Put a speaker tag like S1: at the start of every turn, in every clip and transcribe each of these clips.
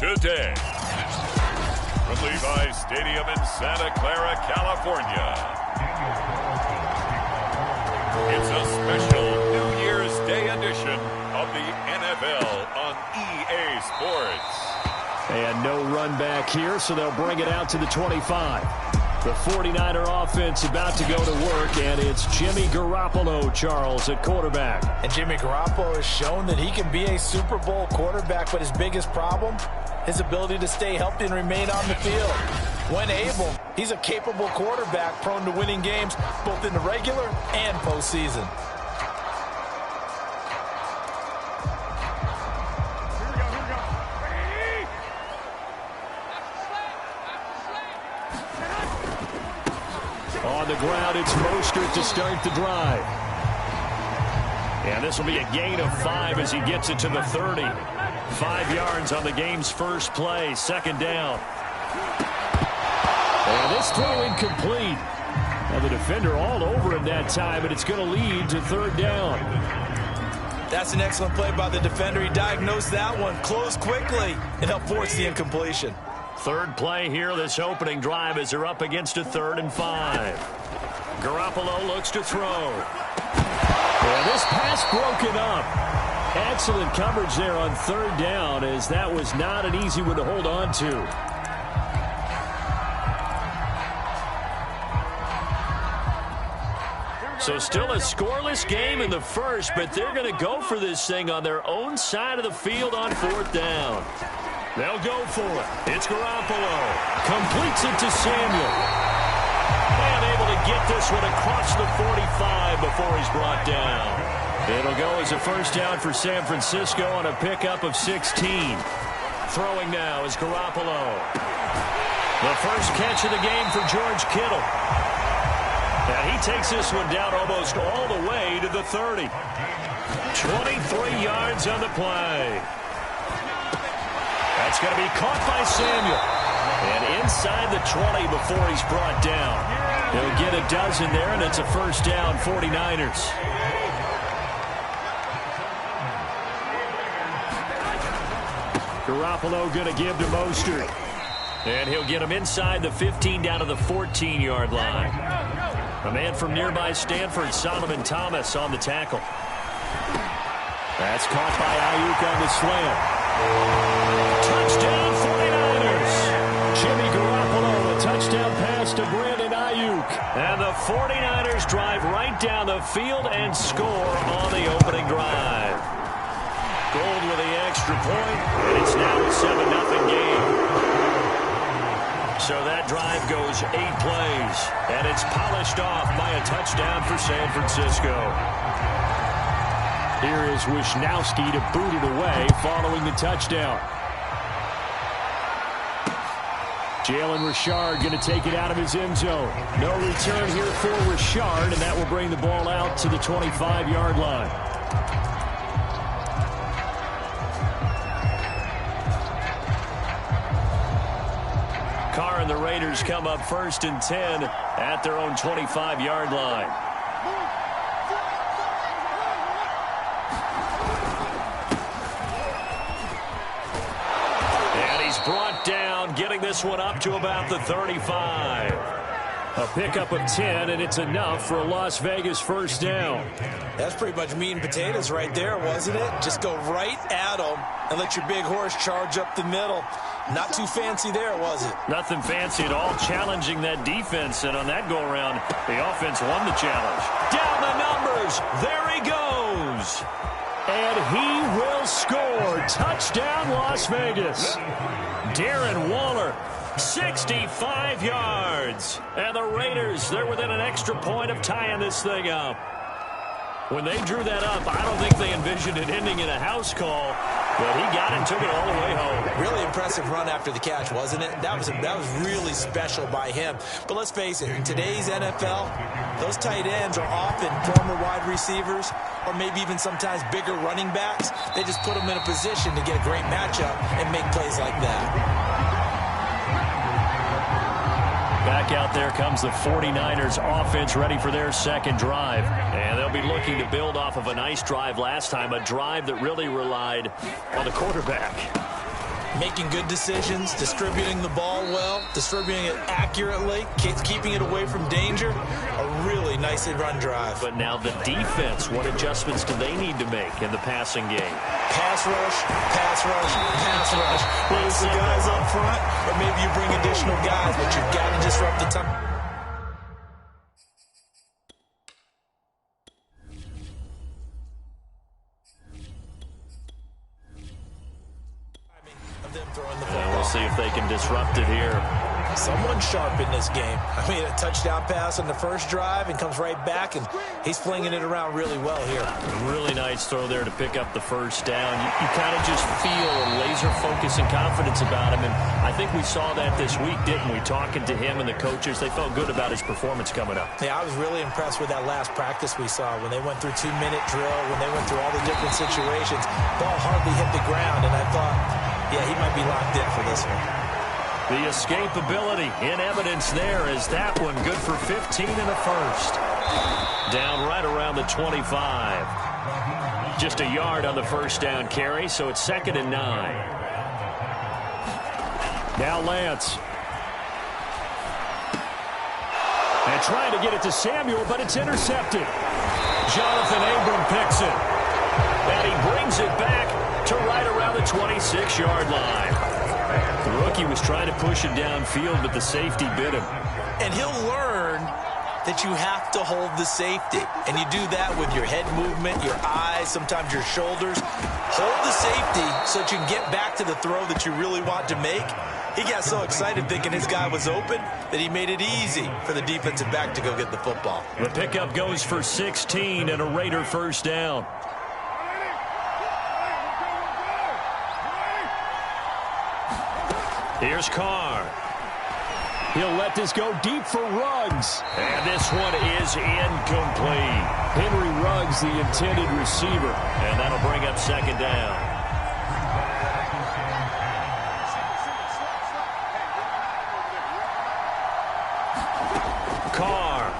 S1: today. From Levi's Stadium in Santa Clara, California, it's a special New Year's Day edition of the NFL on EA Sports.
S2: And no run back here, so they'll bring it out to the 25. The 49er offense about to go to work, and it's Jimmy Garoppolo, Charles, at quarterback.
S3: And Jimmy Garoppolo has shown that he can be a Super Bowl quarterback, but his biggest problem, his ability to stay healthy and remain on the field. When able, he's a capable quarterback prone to winning games both in the regular and postseason.
S2: On the ground, it's Mostert to start the drive. And this will be a gain of 5 as he gets it to the 30. 5 yards on the game's first play, second down. And this throw incomplete. Now the defender all over him that time, and it's going to lead to third down.
S3: That's an excellent play by the defender. He diagnosed that one, closed quickly, and helped force the incompletion.
S2: Third play here, this opening drive, as they're up against a 3rd and 5. Garoppolo looks to throw. And this pass broken up. Excellent coverage there on third down, as that was not an easy one to hold on to. So still a scoreless game in the first, but they're going to go for this thing on their own side of the field on 4th down. They'll go for it. It's Garoppolo. Completes it to Samuel. And able to get this one across the 45 before he's brought down. It'll go as a first down for San Francisco on a pickup of 16. Throwing now is Garoppolo. The first catch of the game for George Kittle. And he takes this one down almost all the way to the 30. 23 yards on the play. That's going to be caught by Samuel. And inside the 20 before he's brought down. He'll get a dozen there, and it's a first down, 49ers. Garoppolo going to give to Mostert. And he'll get him inside the 15 down to the 14-yard line. A man from nearby Stanford, Solomon Thomas, on the tackle. That's caught by Ayuk on the slant. Touchdown 49ers. Jimmy Garoppolo, a touchdown pass to Brandon Ayuk. And the 49ers drive right down the field and score on the opening drive. Gold with the extra point, and it's now a 7-0 game. So that drive goes 8 plays, and it's polished off by a touchdown for San Francisco. Here is Wisnowski to boot it away following the touchdown. Jalen Richard going to take it out of his end zone. No return here for Richard, and that will bring the ball out to the 25-yard line. Carr and the Raiders come up 1st and 10 at their own 25-yard line. Brought down, getting this one up to about the 35. A pickup of 10, and it's enough for a Las Vegas first down.
S3: That's pretty much meat and potatoes right there, wasn't it? Just go right at them and let your big horse charge up the middle. Not too fancy there, was it?
S2: Nothing fancy at all, challenging that defense, and on that go-around, the offense won the challenge. Down the numbers, there he goes. And he will score. Touchdown, Las Vegas. Darren Waller, 65 yards. And the Raiders, they're within an extra point of tying this thing up. When they drew that up, I don't think they envisioned it ending in a house call. But he got it and took it all the way home.
S3: Really impressive run after the catch, wasn't it? That was really special by him. But let's face it, in today's NFL, those tight ends are often former wide receivers or maybe even sometimes bigger running backs. They just put them in a position to get a great matchup and make plays like that.
S2: Back out there comes the 49ers offense, ready for their second drive. And they'll be looking to build off of a nice drive last time, a drive that really relied on the quarterback.
S3: Making good decisions, distributing the ball well, distributing it accurately, keeping it away from danger. A really nicely run drive.
S2: But now the defense, what adjustments do they need to make in the passing game?
S3: Pass rush, pass rush, pass rush. Whether it's the guys up front or maybe you bring additional guys, but you've got to disrupt the time.
S2: We'll see if they can disrupt it here.
S3: Someone's sharp in this game. I mean, a touchdown pass on the first drive and comes right back, and he's flinging it around really well here.
S2: Really nice throw there to pick up the first down. You kind of just feel a laser focus and confidence about him, and I think we saw that this week, didn't we? Talking to him and the coaches, they felt good about his performance coming up.
S3: Yeah, I was really impressed with that last practice we saw when they went through 2-minute drill, when they went through all the different situations. Ball hardly hit the ground, and I thought, yeah, he might be locked in for this one.
S2: The escapability in evidence there is that one good for 15 in the first. Down right around the 25. Just a yard on the first down carry, so it's 2nd and 9. Now Lance. And trying to get it to Samuel, but it's intercepted. Jonathan Abram picks it. And he brings it back to right around the 26-yard line. The rookie was trying to push it downfield, but the safety bit him.
S3: And he'll learn that you have to hold the safety. And you do that with your head movement, your eyes, sometimes your shoulders. Hold the safety so that you can get back to the throw that you really want to make. He got so excited thinking his guy was open that he made it easy for the defensive back to go get the football.
S2: The pickup goes for 16 and a Raider first down. Here's Carr. He'll let this go deep for Ruggs. And this one is incomplete. Henry Ruggs, the intended receiver. And that'll bring up 2nd down. Carr.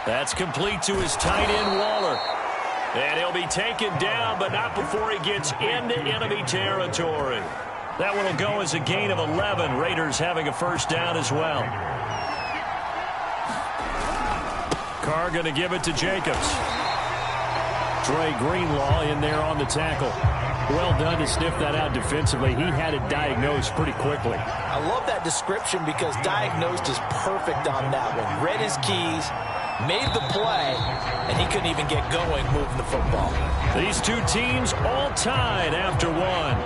S2: That's complete to his tight end, Waller. And he'll be taken down, but not before he gets into enemy territory. That one will go as a gain of 11. Raiders having a first down as well. Carr going to give it to Jacobs. Trey Greenlaw in there on the tackle. Well done to sniff that out defensively. He had it diagnosed pretty quickly.
S3: I love that description because diagnosed is perfect on that one. Read his keys, made the play, and he couldn't even get going moving the football.
S2: These two teams all tied after one.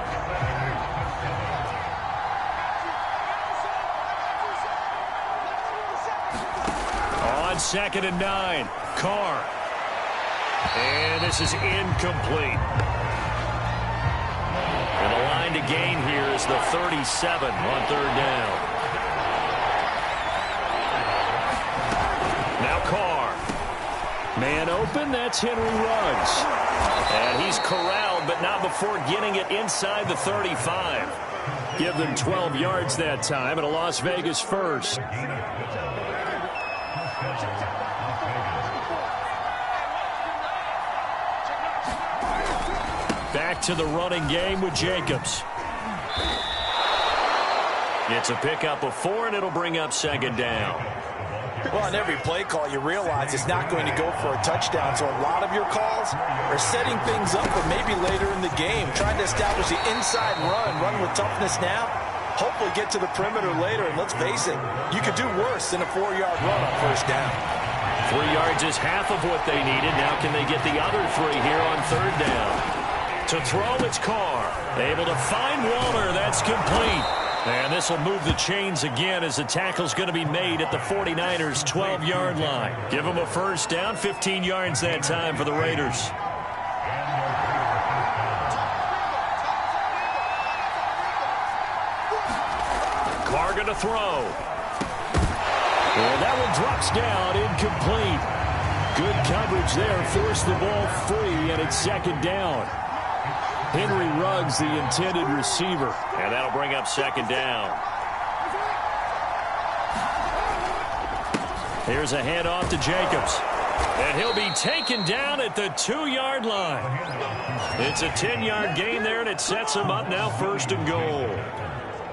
S2: On 2nd and 9, Carr. And this is incomplete. And the line to gain here is the 37 on 3rd down. Now Carr. Man open, that's Henry Ruggs. And he's corralled, but not before getting it inside the 35. Give them 12 yards that time and a Las Vegas first. Back to the running game with Jacobs. It's a pickup of 4, and it'll bring up 2nd down.
S3: Well, on every play call, you realize it's not going to go for a touchdown, so a lot of your calls are setting things up for maybe later in the game, trying to establish the inside run with toughness now, hopefully get to the perimeter later, and let's face it, you could do worse than a 4-yard run on first down.
S2: 3 yards is half of what they needed. Now can they get the other 3 here on 3rd down? To throw, it's Carr. Able to find Waller. That's complete. And this will move the chains again as the tackle's going to be made at the 49ers' 12-yard line. Give them a first down, 15 yards that time for the Raiders. Carr going to throw. And that one drops down, incomplete. Good coverage there, forced the ball free, and it's 2nd down. Henry Ruggs, the intended receiver. And that'll bring up 2nd down. Here's a handoff to Jacobs. And he'll be taken down at the 2-yard line. It's a 10-yard gain there, and it sets him up now 1st and goal.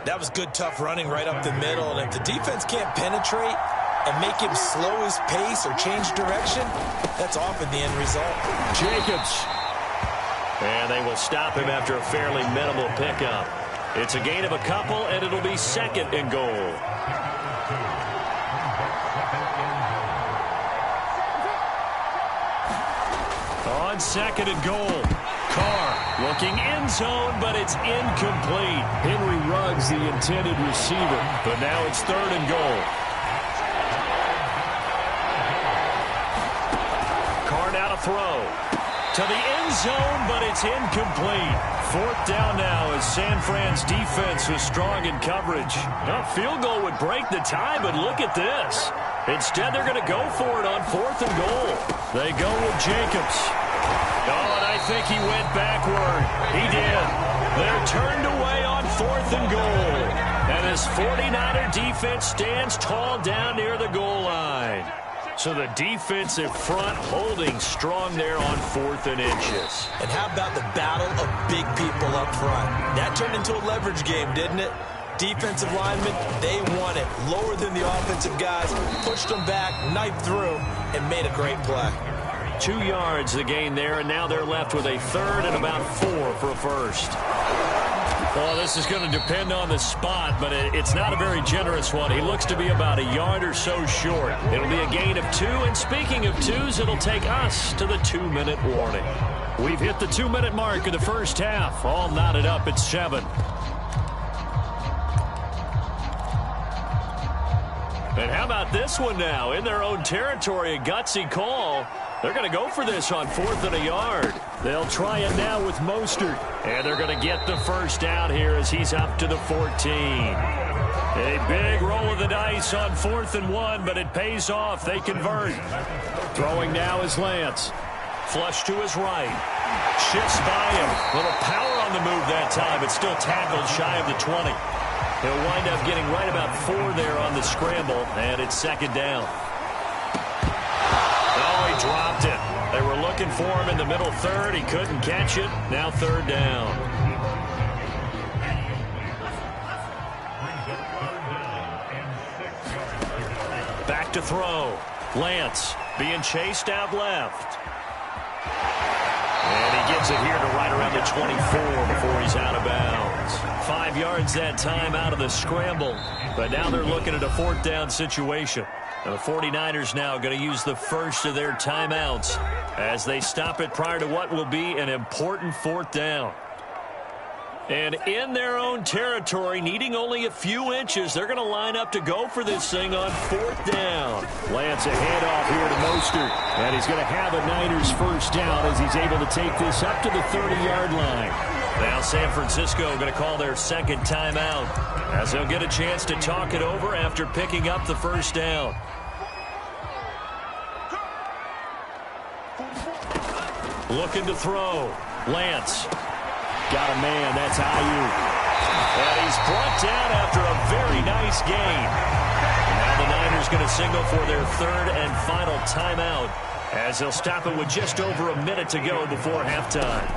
S3: That was good, tough running right up the middle. And if the defense can't penetrate and make him slow his pace or change direction, that's often the end result.
S2: Jacobs. And they will stop him after a fairly minimal pickup. It's a gain of a couple, and it'll be 2nd and goal. On 2nd and goal. Carr looking end zone, but it's incomplete. Henry Ruggs, the intended receiver, but now it's 3rd and goal. Carr now to throw. To the end zone, but it's incomplete. 4th down now as San Fran's defense was strong in coverage. A field goal would break the tie, but look at this. Instead, they're going to go for it on 4th and goal. They go with Jacobs. Oh, and I think he went backward. He did. They're turned away on 4th and goal. And his 49er defense stands tall down near the goal line. So the defensive front holding strong there on 4th and inches.
S3: And how about the battle of big people up front? That turned into a leverage game, didn't it? Defensive linemen, they won it. Lower than the offensive guys, pushed them back, knifed through, and made a great play.
S2: 2 yards the gain there, and now they're left with a 3rd and about 4 for a 1st. Well, this is going to depend on the spot, but it's not a very generous one. He looks to be about a yard or so short. It'll be a gain of 2, and speaking of 2s, it'll take us to the 2-minute warning. We've hit the 2-minute mark of the 1st half. All knotted up at 7. And how about this one now? In their own territory, a gutsy call. They're going to go for this on 4th and a yard. They'll try it now with Mostert. And they're going to get the 1st down here as he's up to the 14. A big roll of the dice on 4th and 1, but it pays off. They convert. Throwing now is Lance. Flush to his right. Shifts by him. Little power on the move that time, but still tackled shy of the 20. He'll wind up getting right about 4 there on the scramble, and it's 2nd down. Oh, he dropped it. They were looking for him in the middle 3rd. He couldn't catch it. Now 3rd down. Back to throw. Lance being chased out left. And he gets it here to right around the 24 before he's out of bounds. 5 yards that time out of the scramble. But now they're looking at a 4th down situation. And the 49ers now going to use the first of their timeouts as they stop it prior to what will be an important 4th down. And in their own territory, needing only a few inches, they're going to line up to go for this thing on 4th down. Lance, a handoff here to Mostert. And he's going to have a Niners 1st down as he's able to take this up to the 30-yard line. Now San Francisco going to call their 2nd timeout as they'll get a chance to talk it over after picking up the 1st down. Looking to throw. Lance. Got a man. That's Ayuk. And he's brought down after a very nice gain. Now the Niners going to signal for their 3rd and final timeout as they'll stop it with just over a minute to go before halftime.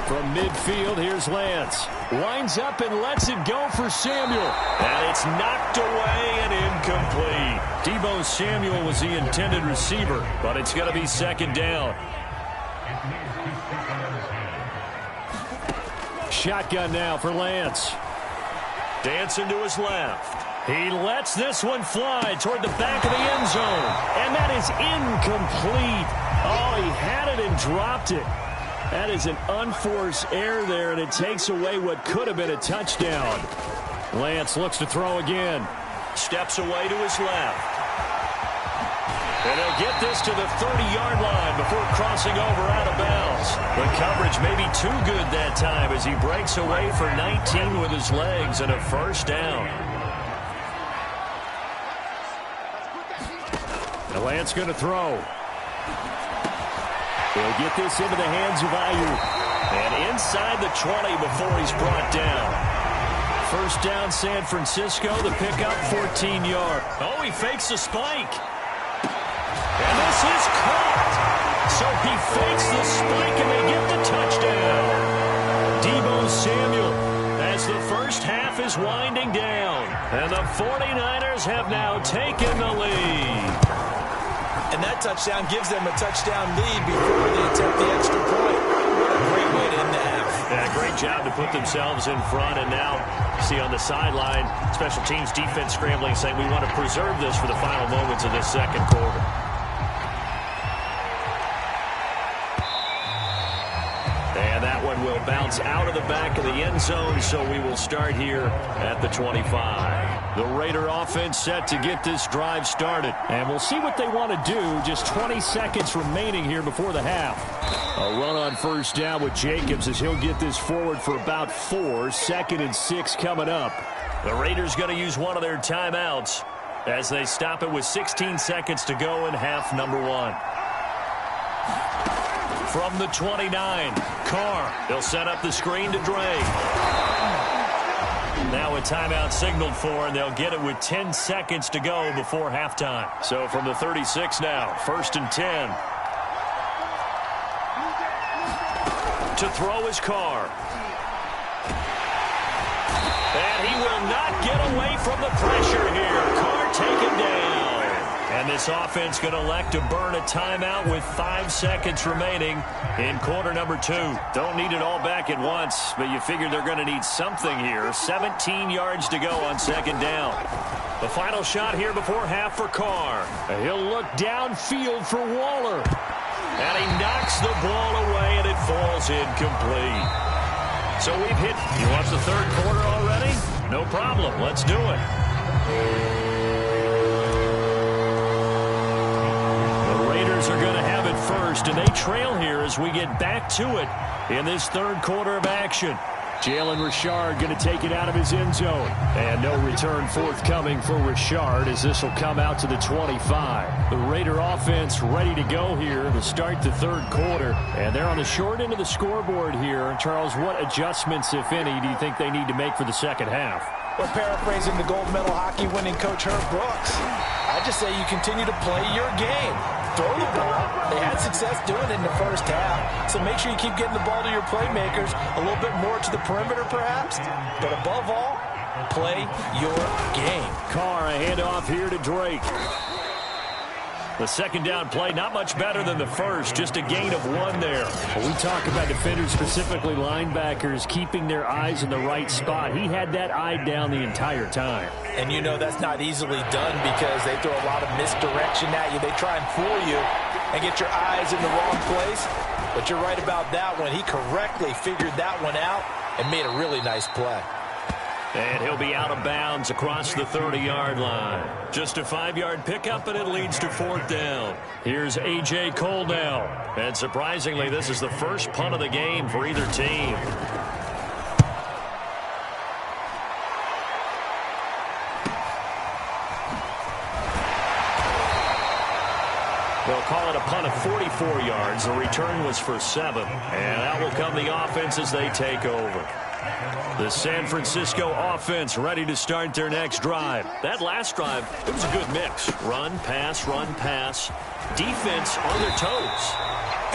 S2: From midfield, here's Lance. Lines up and lets it go for Samuel. And it's knocked away and incomplete. Deebo Samuel was the intended receiver, but it's going to be 2nd down. Shotgun now for Lance. Dancing to his left. He lets this one fly toward the back of the end zone. And that is incomplete. Oh, he had it and dropped it. That is an unforced error there, and it takes away what could have been a touchdown. Lance looks to throw again. Steps away to his left. And he'll get this to the 30-yard line before crossing over out of bounds. The coverage may be too good that time as he breaks away for 19 with his legs and a 1st down. And Lance going to throw. He'll get this into the hands of Ayuk. And inside the 20 before he's brought down. 1st down San Francisco. The pickup 14 yards. Oh, he fakes a spike. And this is caught. So he fakes the spike, and they get the touchdown. Deebo Samuel, as the first half is winding down. And the 49ers have now taken the lead.
S3: And that touchdown gives them a touchdown lead before they attempt the extra point. What a great way to end the half.
S2: Yeah, great job to put themselves in front. And now, see on the sideline, special teams defense scrambling, saying we want to preserve this for the final moments of this second quarter. And that one will bounce out of the back of the end zone, so we will start here at the 25. The Raider offense set to get this drive started. And we'll see what they want to do. Just 20 seconds remaining here before the half. A run on first down with Jacobs as he'll get this forward for about 4. 2nd and 6 coming up. The Raiders going to use one of their timeouts as they stop it with 16 seconds to go in half number 1. From the 29, Carr. They'll set up the screen to Drake. Now a timeout signaled for, and they'll get it with 10 seconds to go before halftime. So from the 36 now, 1st and 10. To throw is Carr. And he will not get away from the pressure here. Carr taken down. And this offense going to elect to burn a timeout with 5 seconds remaining in quarter number 2. Don't need it all back at once, but you figure they're going to need something here. 17 yards to go on 2nd down. The final shot here before half for Carr. He'll look downfield for Waller. And he knocks the ball away, and it falls incomplete. So we've hit. You watch the third quarter already? No problem. Let's do it. Are going to have it first, and they trail here as we get back to it in this third quarter of action. Jalen Richard going to take it out of his end zone. And no return forthcoming for Richard as this will come out to the 25. The Raider offense ready to go here to start the third quarter. And they're on the short end of the scoreboard here. Charles, what adjustments, if any, do you think they need to make for the second half?
S3: Well, paraphrasing the gold medal hockey winning coach Herb Brooks, I just say you continue to play your game. Throw the ball. They had success doing it in the first half. So make sure you keep getting the ball to your playmakers, a little bit more to the perimeter perhaps. But above all, play your game.
S2: Carr, a handoff here to Drake. The second down play, not much better than the first, just a gain of 1 there.
S4: When we talk about defenders, specifically linebackers, keeping their eyes in the right spot, he had that eye down the entire time.
S3: And you know that's not easily done because they throw a lot of misdirection at you. They try and fool you and get your eyes in the wrong place. But you're right about that one. He correctly figured that one out and made a really nice play.
S2: And he'll be out of bounds across the 30-yard line. Just a 5-yard pickup, and it leads to 4th down. Here's A.J. Cole now. And surprisingly, this is the first punt of the game for either team. They'll call it a punt of 44 yards. The return was for 7. And out will come the offense as they take over. The San Francisco offense ready to start their next drive. That last drive, it was a good mix. Run, pass, defense on their toes.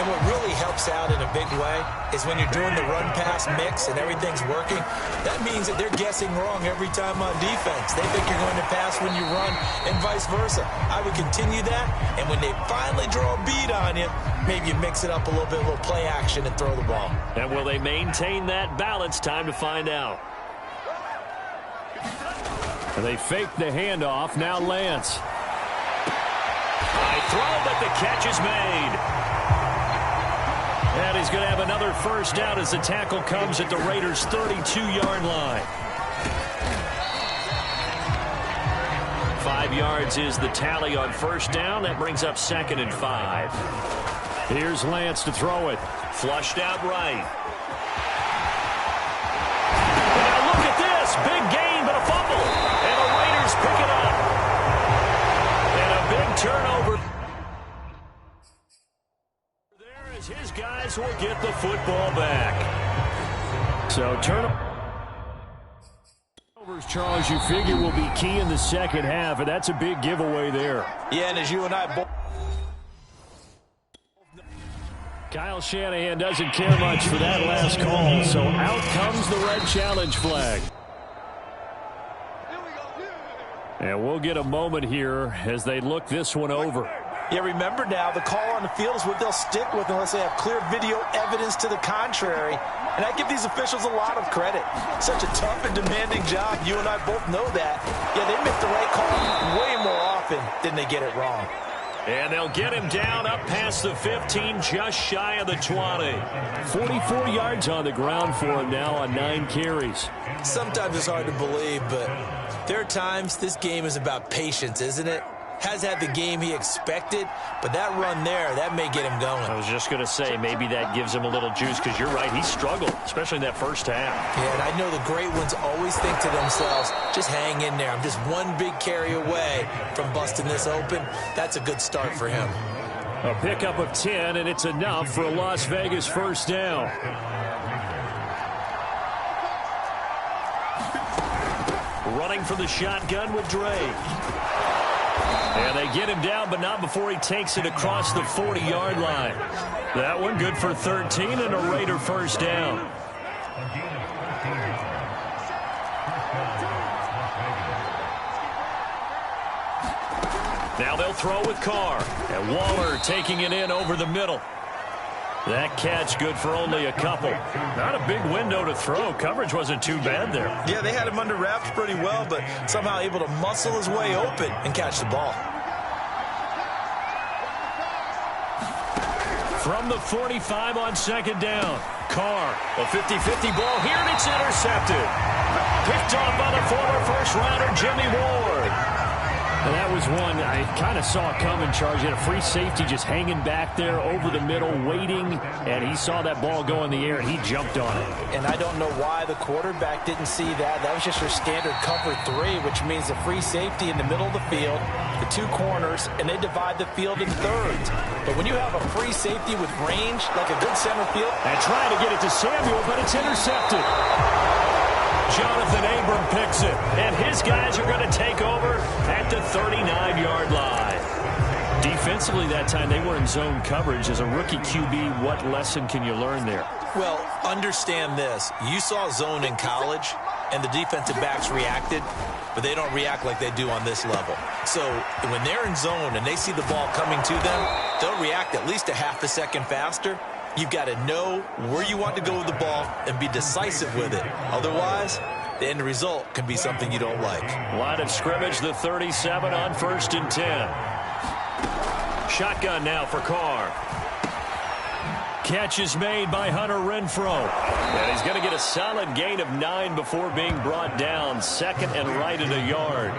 S3: And what really helps out in a big way is when you're doing the run-pass mix and everything's working, that means that they're guessing wrong every time on defense. They think you're going to pass when you run and vice versa. I would continue that, and when they finally draw a bead on you, maybe you mix it up a little bit, a little play action and throw the ball.
S2: And will they maintain that balance? Time to find out.
S4: And they fake the handoff. Now Lance.
S2: High throw, but the catch is made. And he's going to have another first down as the tackle comes at the Raiders' 32-yard line. 5 yards is the tally on first down. That brings up 2nd and 5.
S4: Here's Lance to throw it.
S2: Flushed out right. Now look at this. Big gain, but a fumble. And the Raiders pick it up. And a big turnover. There is his guys will get the football back.
S4: So turnovers, Charles, you figure will be key in the second half, and that's a big giveaway there.
S3: Yeah, and as you and I both
S4: Kyle Shanahan doesn't care much for that last call, so out comes the red challenge flag. And we'll get a moment here as they look this one over.
S3: Yeah, remember now, the call on the field is what they'll stick with unless they have clear video evidence to the contrary. And I give these officials a lot of credit. Such a tough and demanding job. You and I both know that. Yeah, they make the right call way more often than they get it wrong.
S2: And they'll get him down up past the 15, just shy of the 20.
S4: 44 yards on the ground for him now on 9 carries.
S3: Sometimes it's hard to believe, but there are times this game is about patience, isn't it? Has had the game he expected, but that run there, that may get him going.
S2: I was just going to say, maybe that gives him a little juice, because you're right, he struggled, especially in that first half.
S3: Yeah, and I know the great ones always think to themselves, just hang in there. I'm just one big carry away from busting this open. That's a good start for him.
S4: A pickup of 10, and it's enough for a Las Vegas first down.
S2: Running for the shotgun with Drake. And they get him down, but not before he takes it across the 40-yard line. That one good for 13 and a Raider first down. Now they'll throw with Carr. And Waller taking it in over the middle. That catch good for only a couple. Not a big window to throw. Coverage wasn't too bad there.
S3: Yeah, they had him under wraps pretty well, but somehow able to muscle his way open and catch the ball.
S2: From the 45 on second down. Carr, a 50-50 ball here, and it's intercepted. Picked off by the former first-rounder Jimmy Ward.
S4: And that was one I kind of saw coming, Charles. He had a free safety just hanging back there over the middle, waiting, and he saw that ball go in the air, and he jumped on it.
S3: And I don't know why the quarterback didn't see that. That was just your standard cover 3, which means a free safety in the middle of the field, the 2 corners, and they divide the field in thirds. But when you have a free safety with range, like a good center field.
S4: And trying to get it to Samuel, but it's intercepted.
S2: Jonathan Abram picks it, and his guys are going to take over at the 39-yard line. Defensively that time, they were in zone coverage. As a rookie QB, what lesson can you learn there?
S3: Well, understand this. You saw zone in college, and the defensive backs reacted, but they don't react like they do on this level. So when they're in zone and they see the ball coming to them, they'll react at least a half a second faster. You've got to know where you want to go with the ball and be decisive with it. Otherwise, the end result can be something you don't like.
S2: Line of scrimmage, the 37 on 1st and 10. Shotgun now for Carr. Catch is made by Hunter Renfrow. And he's going to get a solid gain of 9 before being brought down. Second and right at a yard.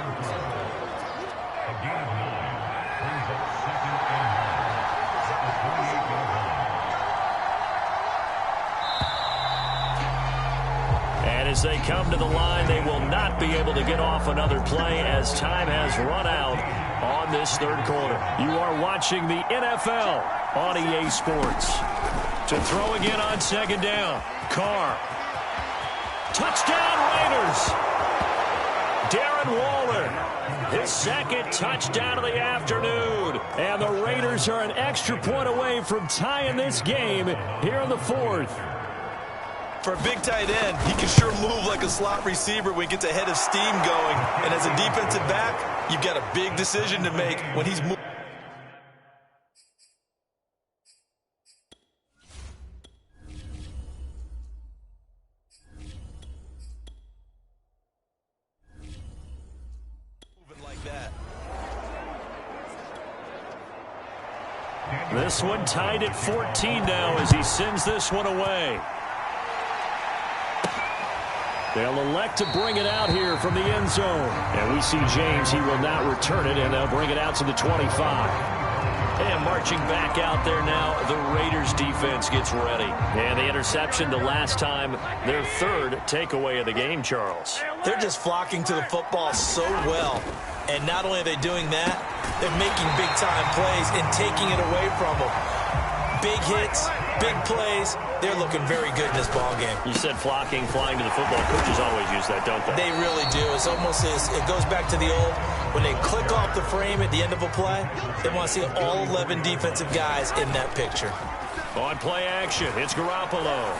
S2: As they come to the line, they will not be able to get off another play as time has run out on this third quarter. You are watching the NFL on EA Sports. To throw again on second down. Carr. Touchdown Raiders. Darren Waller. His second touchdown of the afternoon. And the Raiders are an extra point away from tying this game here in the 4th.
S3: For a big tight end, he can sure move like a slot receiver when he gets a head of steam going. And as a defensive back, you've got a big decision to make when he's moving. Like that.
S2: This one tied at 14 now as he sends this one away. They'll elect to bring it out here from the end zone. And we see James, he will not return it, and they'll bring it out to the 25. And marching back out there now, the Raiders defense gets ready. And the interception the last time, their 3rd takeaway of the game, Charles.
S3: They're just flocking to the football so well. And not only are they doing that, they're making big-time plays and taking it away from them. Big hits, big plays. They're looking very good in this ball game.
S2: You said flocking, flying to the football. Coaches always use that, don't they?
S3: They really do. It's almost as it goes back to the old, when they click off the frame at the end of a play, they want to see all 11 defensive guys in that picture.
S2: On play action, it's Garoppolo.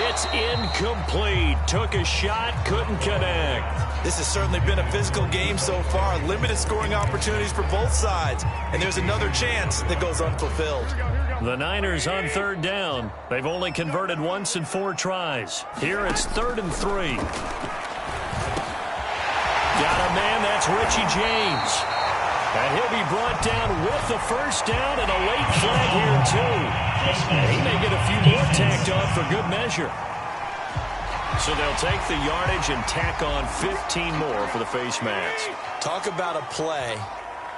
S2: It's incomplete. Took a shot, couldn't connect.
S3: This has certainly been a physical game so far. Limited scoring opportunities for both sides. And there's another chance that goes unfulfilled.
S2: The Niners on third down. They've only converted once in 4 tries. Here it's 3rd and 3. Got a man, that's Richie James. And he'll be brought down with the first down and a late flag here, too. He may get a few more tacked on for good measure. So they'll take the yardage and tack on 15 more for the face mask.
S3: Talk about a play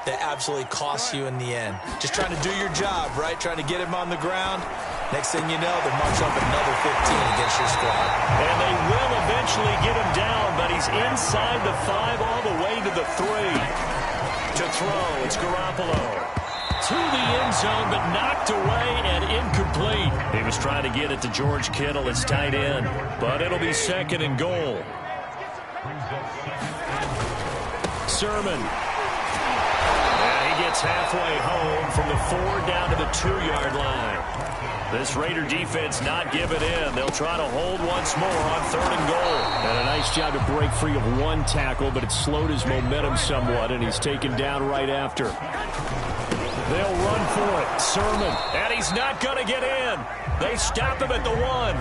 S3: that absolutely costs you in the end. Just trying to do your job, right? Trying to get him on the ground. Next thing you know, they march up another 15 against your squad.
S2: And they will eventually get him down, but he's inside the 5 all the way to the 3. To throw, it's Garoppolo. To the end zone, but knocked away and incomplete. He was trying to get it to George Kittle, his tight end, but it'll be 2nd and goal. Sermon. And he gets halfway home from the 4 down to the 2-yard line. This Raider defense not giving in. They'll try to hold once more on 3rd and goal.
S4: And a nice job to break free of one tackle, but it slowed his momentum somewhat, and he's taken down right after. They'll run for it. Sermon.
S2: And he's not going to get in. They stop him at the 1.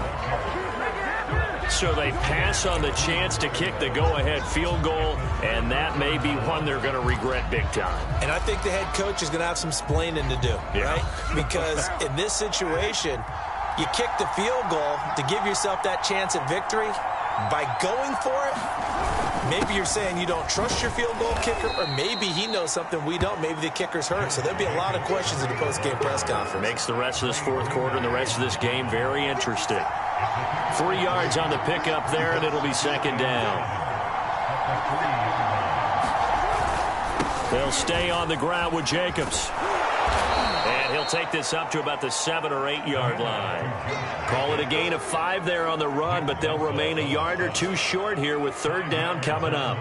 S2: So they pass on the chance to kick the go-ahead field goal, and that may be one they're going to regret big time.
S3: And I think the head coach is going to have some splaining to do, right? Because in this situation, you kick the field goal to give yourself that chance at victory. By going for it, maybe you're saying you don't trust your field goal kicker, or maybe he knows something we don't. Maybe the kicker's hurt. So there'll be a lot of questions in the post-game press conference.
S2: Makes the rest of this 4th quarter and the rest of this game very interesting. 3 yards on the pickup there, and it'll be 2nd down. They'll stay on the ground with Jacobs. And he'll take this up to about the 7 or 8 yard line. Call it a gain of 5 there on the run, but they'll remain a yard or 2 short here with 3rd down coming up.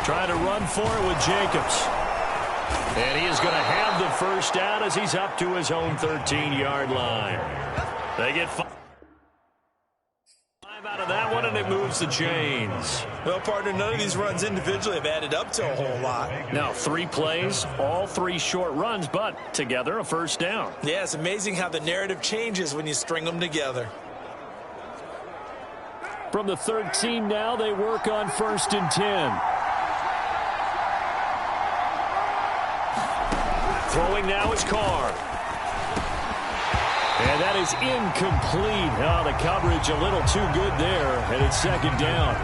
S2: Trying to run for it with Jacobs. And he is going to have the first down as he's up to his own 13-yard line. They get 5 out of that one, and it moves the chains.
S3: Well, partner, none of these runs individually have added up to a whole lot.
S2: Now, 3 plays, all 3 short runs, but together a first down.
S3: Yeah, it's amazing how the narrative changes when you string them together.
S4: From the 13 now, they work on 1st and 10.
S2: Throwing now is Carr. And that is incomplete. Oh, the coverage a little too good there, and it's 2nd down.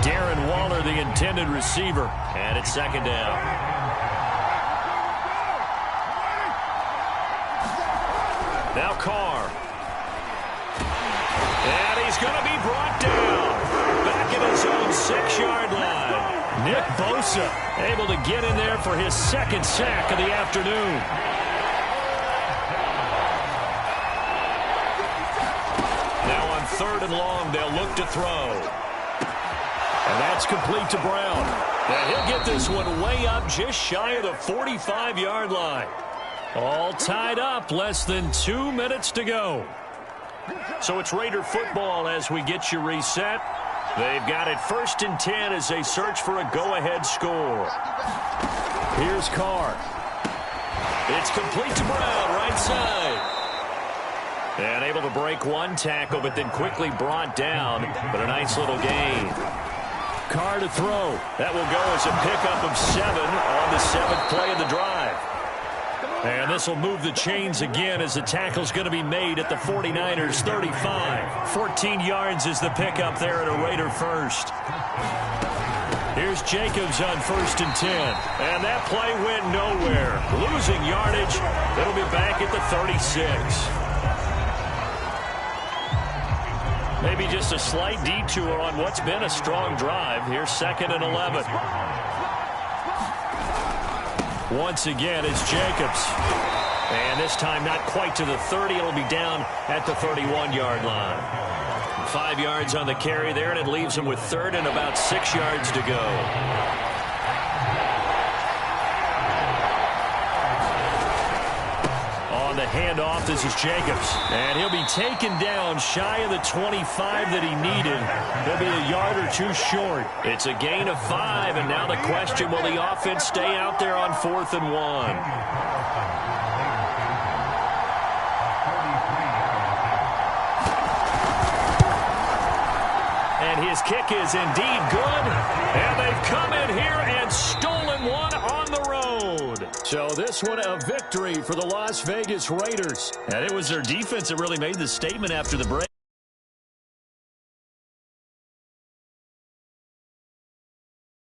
S2: Darren Waller, the intended receiver, and it's 2nd down. Now Carr. And he's going to be brought down. Back at his own 6-yard line. Nick Bosa able to get in there for his 2nd sack of the afternoon. Now on 3rd and long, they'll look to throw. And that's complete to Brown. And he'll get this one way up just shy of the 45-yard line. All tied up, less than 2 minutes to go. So it's Raider football as we get you reset. They've got it 1st and 10 as they search for a go-ahead score.
S4: Here's Carr.
S2: It's complete to Brown, right side. And able to break 1 tackle, but then quickly brought down. But a nice little gain.
S4: Carr to throw.
S2: That will go as a pickup of 7 on the 7th play of the drive. And this will move the chains again as the tackle's going to be made at the 49ers 35. 14 yards is the pickup there at a Raider first. Here's Jacobs on 1st and 10. And that play went nowhere. Losing yardage. It'll be back at the 36. Maybe just a slight detour on what's been a strong drive. Here's 2nd and 11. Once again, it's Jacobs. And this time not quite to the 30. It'll be down at the 31-yard line. about 5 yards on the carry there, and it leaves him with third and about 6 yards to go. On the handoff, this is Jacobs. And he'll be taken down shy of the 25 that he needed. He'll be a yard or two short. It's a gain of 5, and now the question, will the offense stay out there on 4th and 1? His kick is indeed good, and they've come in here and stolen one on the road. So this one a victory for the Las Vegas Raiders. And it was their defense that really made the statement after the break.